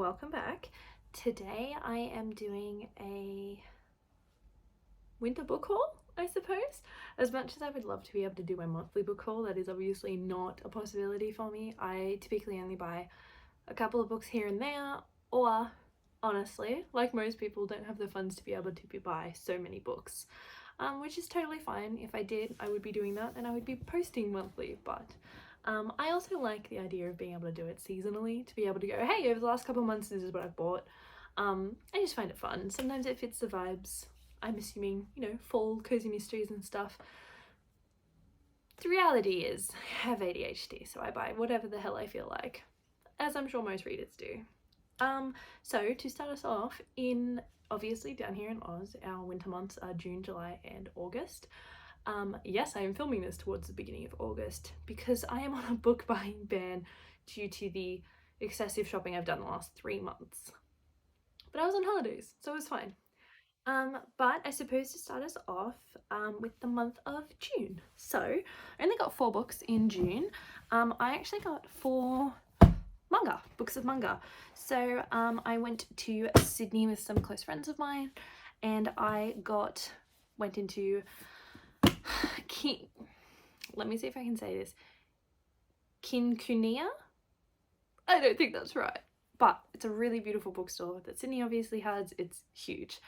welcome back. Today I am doing a winter book haul, I suppose. As much as I would love to be able to do my monthly book haul, that is obviously not a possibility for me. I typically only buy a couple of books here and there, or honestly, like most people, don't have the funds to be able to buy so many books, which is totally fine. If I did, I would be doing that and I would be posting monthly, but I also like the idea of being able to do it seasonally, to be able to go, hey, over the last couple of months this is what I've bought. I just find it fun. Sometimes it fits the vibes. I'm assuming, you know, fall cozy mysteries and stuff. The reality is I have ADHD, so I buy whatever the hell I feel like, as I'm sure most readers do. So to start us off, obviously down here in Oz, our winter months are June, July and August. Yes, I am filming this towards the beginning of August because I am on a book buying ban due to the excessive shopping I've done the last 3 months. But I was on holidays, so it was fine. But I suppose to start us off with the month of June. So I only got 4 books in June. I actually got 4 books of manga. So I went to Sydney with some close friends of mine and I went into let me see if I can say this. Kinkunia? I don't think that's right, but it's a really beautiful bookstore that Sydney obviously has. It's huge.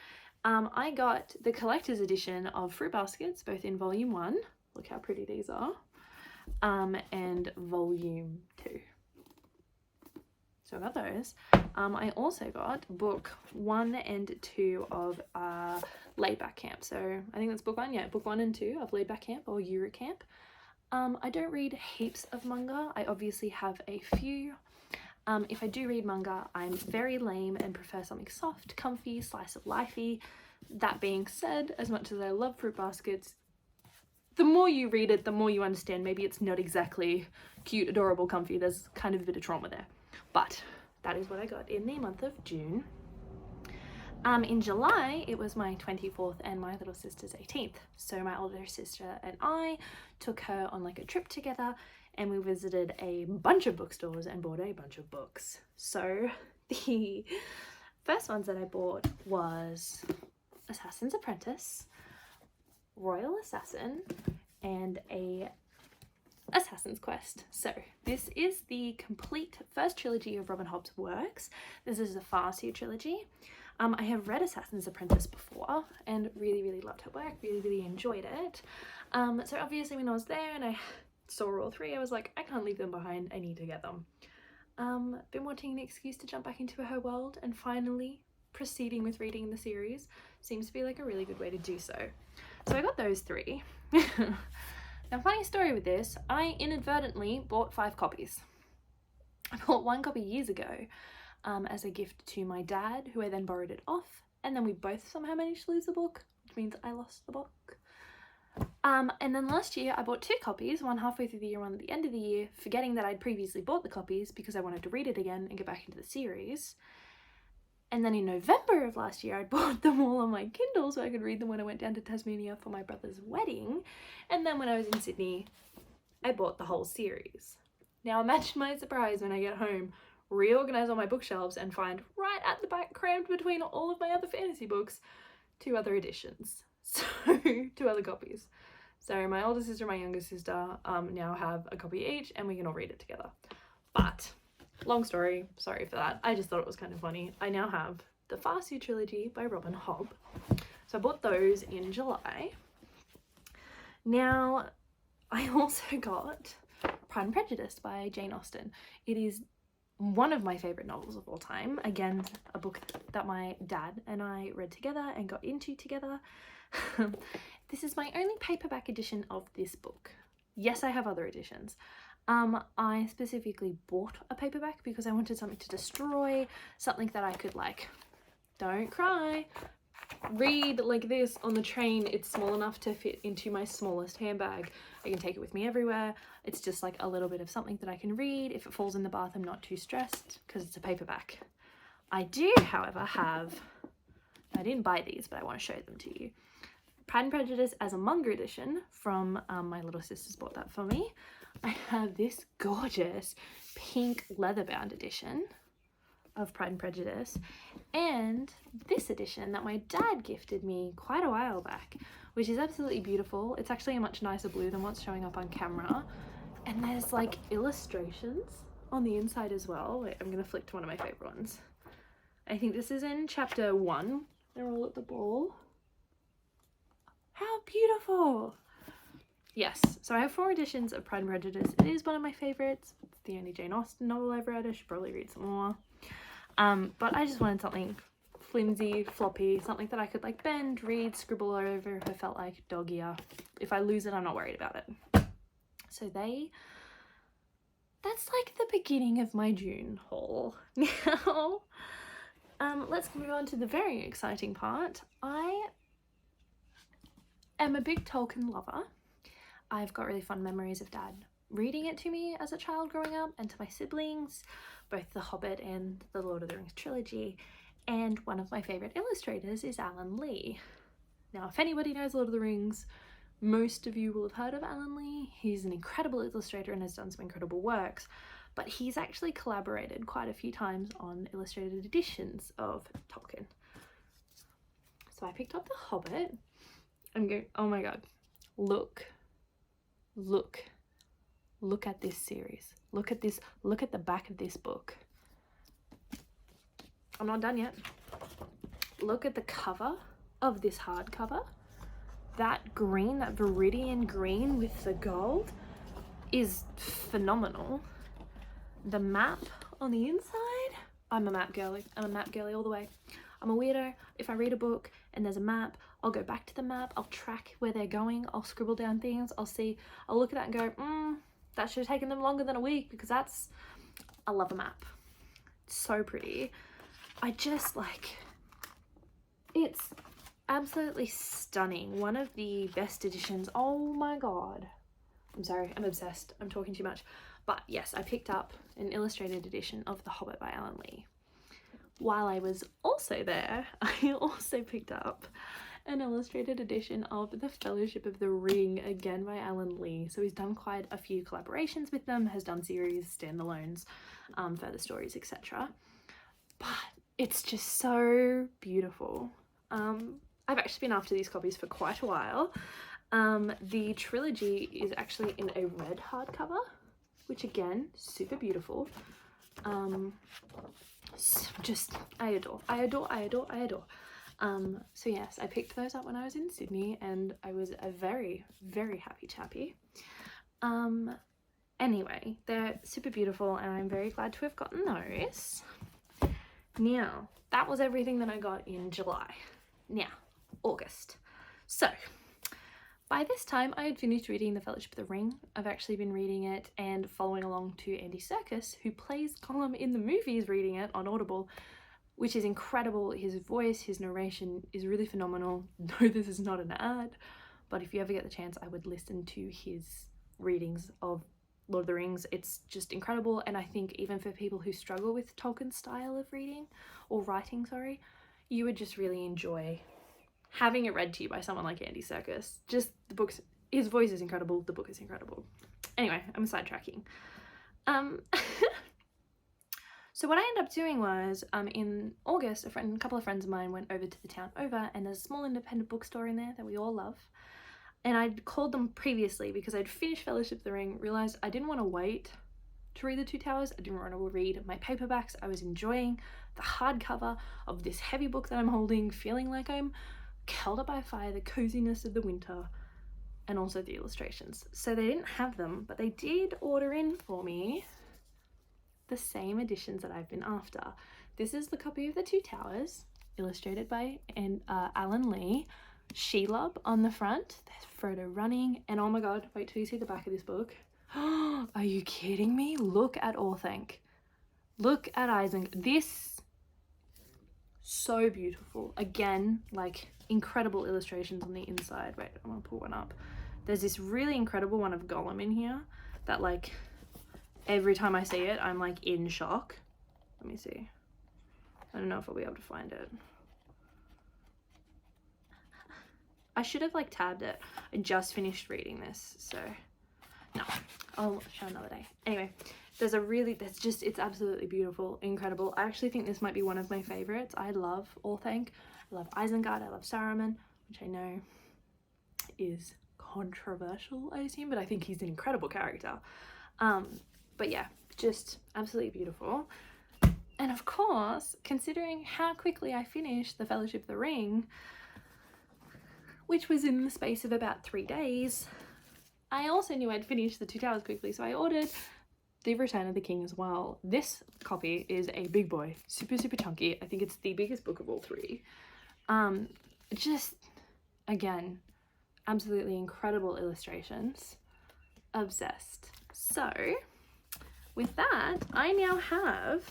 I got the collector's edition of Fruit Baskets, both in volume 1. Look how pretty these are. And volume 2. So I got those. I also got book 1 and 2 of Laid Back Camp. So I think that's book 1, yeah, book 1 and 2 of Laid Back Camp or Yuru Camp. I don't read heaps of manga. I obviously have a few. If I do read manga, I'm very lame and prefer something soft, comfy, slice of lifey. That being said, as much as I love Fruit Baskets, the more you read it, the more you understand maybe it's not exactly cute, adorable, comfy. There's kind of a bit of trauma there. But that is what I got in the month of June. In July, it was my 24th and my little sister's 18th. So my older sister and I took her on like a trip together and we visited a bunch of bookstores and bought a bunch of books. So the first ones that I bought was Assassin's Apprentice, Royal Assassin, and a Assassin's Quest. So this is the complete first trilogy of Robin Hobb's works. This is a Farsi trilogy. I have read Assassin's Apprentice before and really loved her work, really enjoyed it. So obviously when I was there and I saw all 3, I was like, I can't leave them behind, I need to get them. Been wanting an excuse to jump back into her world, and finally proceeding with reading the series seems to be like a really good way to do so. So I got those 3. Now, funny story with this, I inadvertently bought 5 copies. I bought 1 copy years ago as a gift to my dad, who I then borrowed it off, and then we both somehow managed to lose the book, which means I lost the book. And then last year I bought 2 copies, one halfway through the year, one at the end of the year, forgetting that I'd previously bought the copies because I wanted to read it again and get back into the series. And then in November of last year, I bought them all on my Kindle so I could read them when I went down to Tasmania for my brother's wedding. And then when I was in Sydney, I bought the whole series. Now imagine my surprise when I get home, reorganize all my bookshelves and find right at the back, crammed between all of my other fantasy books, 2 other editions. So 2 other copies. So my older sister and my younger sister now have a copy each and we can all read it together. But long story, sorry for that. I just thought it was kind of funny. I now have the Farsi trilogy by Robin Hobb. So I bought those in July. Now, I also got Pride and Prejudice by Jane Austen. It is one of my favourite novels of all time. Again, a book that my dad and I read together and got into together. This is my only paperback edition of this book. Yes, I have other editions. I specifically bought a paperback because I wanted something to destroy, something that I could, like, don't cry, read like this on the train. It's small enough to fit into my smallest handbag. I can take it with me everywhere. It's just like a little bit of something that I can read. If it falls in the bath, I'm not too stressed because it's a paperback. I do, however, have, I didn't buy these, but I want to show them to you. Pride and Prejudice as a manga edition from my little sisters bought that for me. I have this gorgeous pink leather bound edition. of Pride and Prejudice, and this edition that my dad gifted me quite a while back, which is absolutely beautiful. It's actually a much nicer blue than what's showing up on camera, and there's like illustrations on the inside as well. Wait, I'm gonna flick to one of my favorite ones. I think this is in chapter 1. They're all at the ball. How beautiful! Yes, so I have 4 editions of Pride and Prejudice. It is one of my favourites. It's the only Jane Austen novel I've read. I should probably read some more. But I just wanted something flimsy, floppy, something that I could like bend, read, scribble over if I felt like, dog ear. If I lose it, I'm not worried about it. So that's like the beginning of my June haul. Now, let's move on to the very exciting part. I am a big Tolkien lover. I've got really fond memories of Dad reading it to me as a child growing up, and to my siblings, both The Hobbit and the Lord of the Rings trilogy. And one of my favourite illustrators is Alan Lee. Now, if anybody knows Lord of the Rings, most of you will have heard of Alan Lee. He's an incredible illustrator and has done some incredible works, but he's actually collaborated quite a few times on illustrated editions of Tolkien. So I picked up The Hobbit and go, oh my god, look at this series. Look at this, look at the back of this book. I'm not done yet. Look at the cover of this hardcover. That green, that Viridian green with the gold is phenomenal. The map on the inside, I'm a map girly. I'm a map girly all the way. I'm a weirdo. If I read a book and there's a map, I'll go back to the map, I'll track where they're going, I'll scribble down things, I'll look at that and go, that should have taken them longer than a week, because I love a map. It's so pretty. I just like, it's absolutely stunning. One of the best editions. Oh my god. I'm sorry, I'm obsessed. I'm talking too much. But yes, I picked up an illustrated edition of The Hobbit by Alan Lee. While I was also there, I also picked up an illustrated edition of The Fellowship of the Ring, again by Alan Lee. So he's done quite a few collaborations with them, has done series, standalones, further stories, etc. But it's just so beautiful. I've actually been after these copies for quite a while. The trilogy is actually in a red hardcover, which again, super beautiful. I adore. So yes, I picked those up when I was in Sydney, and I was a very, very happy chappy. Anyway, they're super beautiful, and I'm very glad to have gotten those. Now, that was everything that I got in July. Now, August. So, by this time, I had finished reading The Fellowship of the Ring. I've actually been reading it and following along to Andy Serkis, who plays Gollum in the movies, reading it on Audible, which is incredible. His voice, his narration is really phenomenal. No, this is not an ad, but if you ever get the chance, I would listen to his readings of Lord of the Rings. It's just incredible, and I think even for people who struggle with Tolkien's style of reading, or writing, sorry, you would just really enjoy having it read to you by someone like Andy Serkis. Just the books, his voice is incredible, the book is incredible. Anyway, I'm sidetracking. So what I ended up doing was, in August, a couple of friends of mine went over to the town over, and there's a small independent bookstore in there that we all love. And I'd called them previously because I'd finished Fellowship of the Ring, realised I didn't want to wait to read The Two Towers, I didn't want to read my paperbacks, I was enjoying the hardcover of this heavy book that I'm holding, feeling like I'm curled up by a fire, the coziness of the winter, and also the illustrations. So they didn't have them, but they did order in for me the same editions that I've been after. This is the copy of The Two Towers, illustrated by Alan Lee. Shelob on the front, there's Frodo running, and oh my god, wait till you see the back of this book. Are you kidding me? Look at Orthanc. Look at Isaac. This, so beautiful. Again, like incredible illustrations on the inside. Wait, I'm gonna pull one up. There's this really incredible one of Gollum in here that, like, every time I see it, I'm like in shock. Let me see. I don't know if I'll be able to find it. I should have like tabbed it. I just finished reading this, so no, I'll show another day. Anyway, it's absolutely beautiful, incredible. I actually think this might be one of my favorites. I love Orthanc, I love Isengard, I love Saruman, which I know is controversial, I assume, but I think he's an incredible character. But yeah, just absolutely beautiful. And of course, considering how quickly I finished the Fellowship of the Ring, which was in the space of about 3 days, I also knew I'd finish the Two Towers quickly, so I ordered The Return of the King as well. This copy is a big boy, super, super chunky. I think it's the biggest book of all 3. Just, again, absolutely incredible illustrations. Obsessed. So, with that, I now have,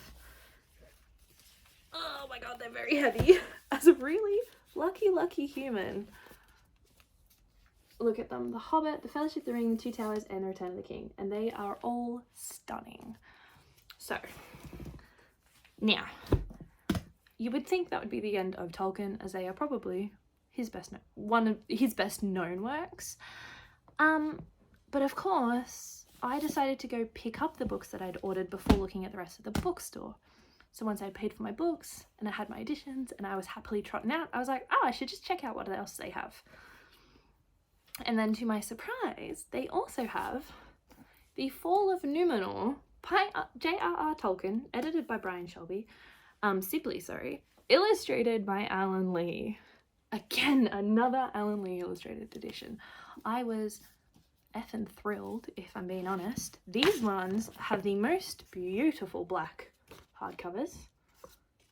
oh my god, they're very heavy, as a really lucky human. Look at them, The Hobbit, The Fellowship of the Ring, The Two Towers, and The Return of the King, and they are all stunning. So, now, you would think that would be the end of Tolkien, as they are probably one of his best known works. But of course, I decided to go pick up the books that I'd ordered before looking at the rest of the bookstore. So once I paid for my books, and I had my editions, and I was happily trotting out, I was like, oh, I should just check out what else they have. And then to my surprise, they also have The Fall of Numenor by J.R.R. Tolkien, edited by Brian Sibley, illustrated by Alan Lee. Again, another Alan Lee illustrated edition. I was effing thrilled, if I'm being honest. These ones have the most beautiful black hardcovers.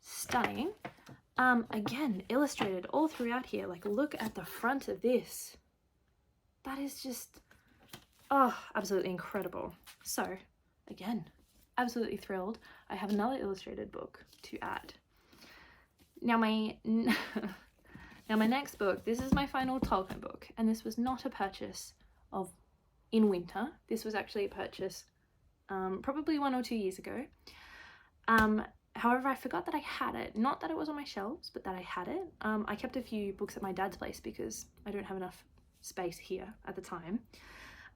Stunning. Again, illustrated all throughout here. Like, look at the front of this. That is just, oh, absolutely incredible. So, again, absolutely thrilled. I have another illustrated book to add. Now my next book, this is my final Tolkien book, and this was not a purchase in winter. This was actually a purchase probably 1 or 2 years ago. However, I forgot that I had it. Not that it was on my shelves, but that I had it. I kept a few books at my dad's place because I don't have enough space here at the time.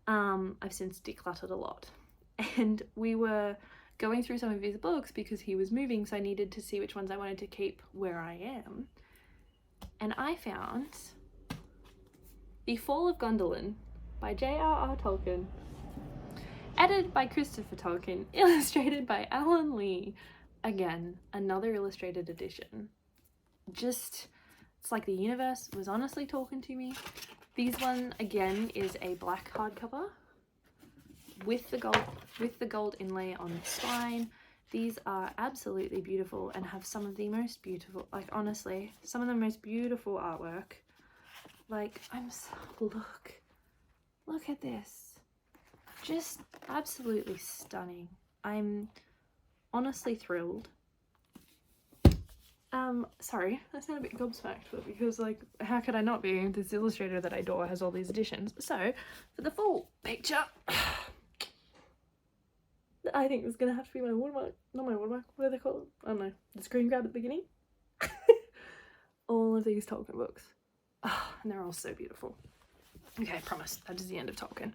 I've since decluttered a lot, and we were going through some of his books because he was moving, so I needed to see which ones I wanted to keep where I am. And I found The Fall of Gondolin by J.R.R. Tolkien, edited by Christopher Tolkien, illustrated by Alan Lee. Again, another illustrated edition. Just, it's like the universe was honestly talking to me. This one, again, is a black hardcover with the gold inlay on the spine. These are absolutely beautiful and have some of the most beautiful, like, honestly, some of the most beautiful artwork. Like, look at this. Just absolutely stunning. I'm honestly thrilled. Sorry, I sound a bit gobsmacked, but because, like, how could I not be? This illustrator that I adore has all these editions. So, for the full picture, I think it's gonna have to be my watermark. Not my watermark, what do they call it? I don't know. The screen grab at the beginning. All of these Tolkien books. Oh, and they're all so beautiful. Okay, I promise, that is the end of Tolkien.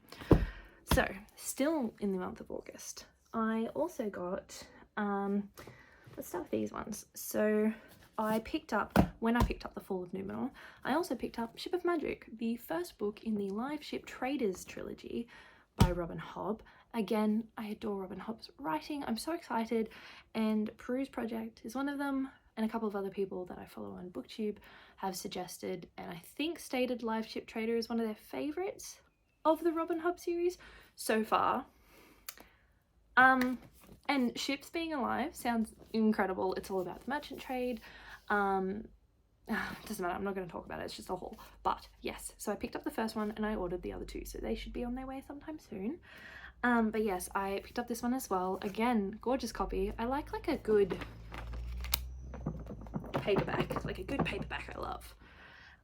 So, still in the month of August, I also got, let's start with these ones. So, when I picked up The Fall of Numenor, I also picked up Ship of Magic, the first book in the Live Ship Traders trilogy by Robin Hobb. Again, I adore Robin Hobb's writing. I'm so excited, and Peruse Project is one of them, and a couple of other people that I follow on BookTube have suggested, and I think stated Live Ship Trader is one of their favourites of the Robin Hobb series so far. And ships being alive sounds incredible. It's all about the merchant trade. Doesn't matter, I'm not going to talk about it, it's just a haul. But yes, so I picked up the first one and I ordered the other 2, so they should be on their way sometime soon. But yes, I picked up this one as well. Again, gorgeous copy. I like a good paperback, I love.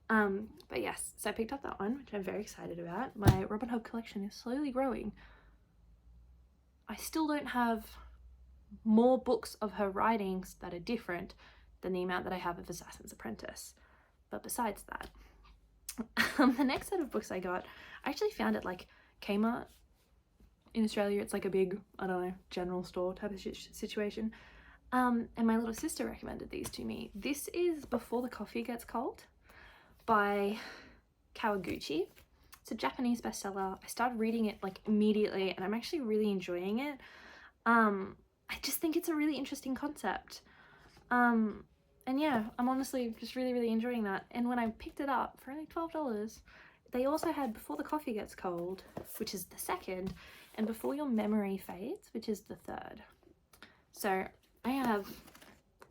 But yes, so I picked up that one, which I'm very excited about. My Robin Hobb collection is slowly growing. I still don't have more books of her writings that are different than the amount that I have of Assassin's Apprentice. But besides that, the next set of books I got, I actually found at like Kmart In Australia, it's like a big, I don't know, general store type of situation. And my little sister recommended these to me. This is Before the Coffee Gets Cold by Kawaguchi. It's a Japanese bestseller. I started reading it like immediately and I'm actually really enjoying it. I just think it's a really interesting concept. And yeah, I'm honestly just really enjoying that. And when I picked it up for only $12, they also had Before the Coffee Gets Cold, which is the second, and Before Your Memory Fades, which is the third. So I have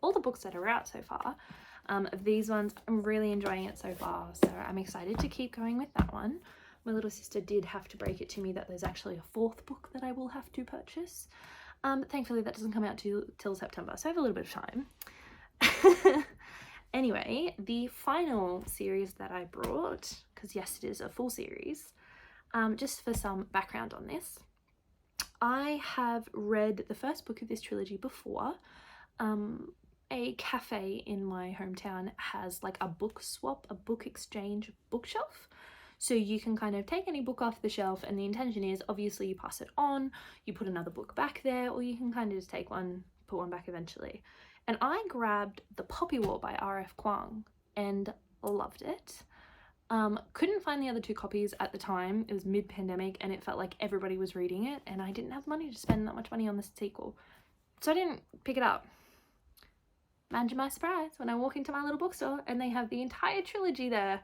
all the books that are out so far. Of these ones, I'm really enjoying it so far, so I'm excited to keep going with that one. My little sister did have to break it to me that there's actually a fourth book that I will have to purchase. Thankfully that doesn't come out till September, so I have a little bit of time. Anyway, the final series that I brought, because yes, it is a full series, just for some background on this, I have read the first book of this trilogy before. A cafe in my hometown has like a book swap, a book exchange bookshelf. So you can kind of take any book off the shelf, and the intention is obviously you pass it on, you put another book back there, or you can kind of just take one, put one back eventually. And I grabbed The Poppy War by R.F.Kuang and loved it. Couldn't find the other two copies at the time. It was mid-pandemic and it felt like everybody was reading it and I didn't have money to spend that much money on the sequel. So I didn't pick it up. Imagine my surprise when I walk into my little bookstore and they have the entire trilogy there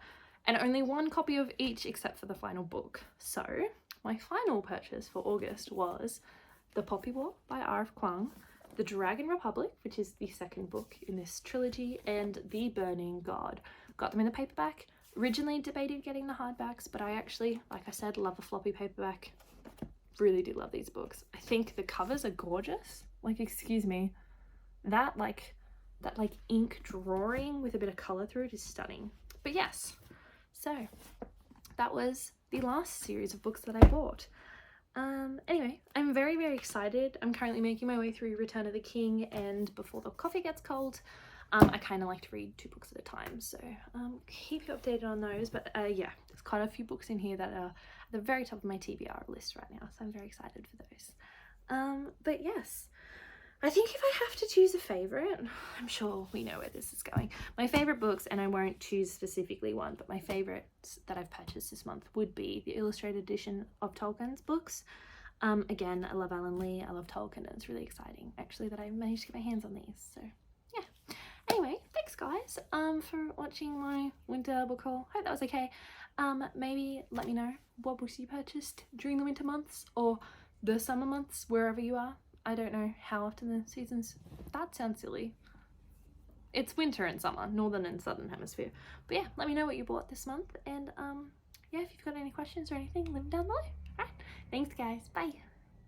and only one copy of each except for the final book. So my final purchase for August was The Poppy War by R.F.Kuang, The Dragon Republic, which is the second book in this trilogy, and The Burning God. Got them in the paperback. Originally debated getting the hardbacks, but I actually, like I said, love a floppy paperback. Really do love these books. I think the covers are gorgeous. Like, excuse me, that ink drawing with a bit of color through it is stunning. But yes, so that was the last series of books that I bought. Anyway, I'm very excited. I'm currently making my way through Return of the King and Before the Coffee Gets Cold. I kind of like to read 2 books at a time, so keep you updated on those. But yeah, there's quite a few books in here that are at the very top of my TBR list right now, so I'm very excited for those. But yes, I think if I have to choose a favourite, I'm sure we know where this is going. My favourite books, and I won't choose specifically one, but my favourites that I've purchased this month would be the illustrated edition of Tolkien's books. Again, I love Alan Lee, I love Tolkien, and it's really exciting actually that I managed to get my hands on these, so yeah. Anyway, thanks guys for watching my winter book haul. Hope that was okay. Maybe let me know what books you purchased during the winter months or the summer months, wherever you are. I don't know how often the seasons, that sounds silly. It's winter and summer, northern and southern hemisphere. But yeah, let me know what you bought this month, and yeah, if you've got any questions or anything, leave them down below. Alright, thanks guys, bye.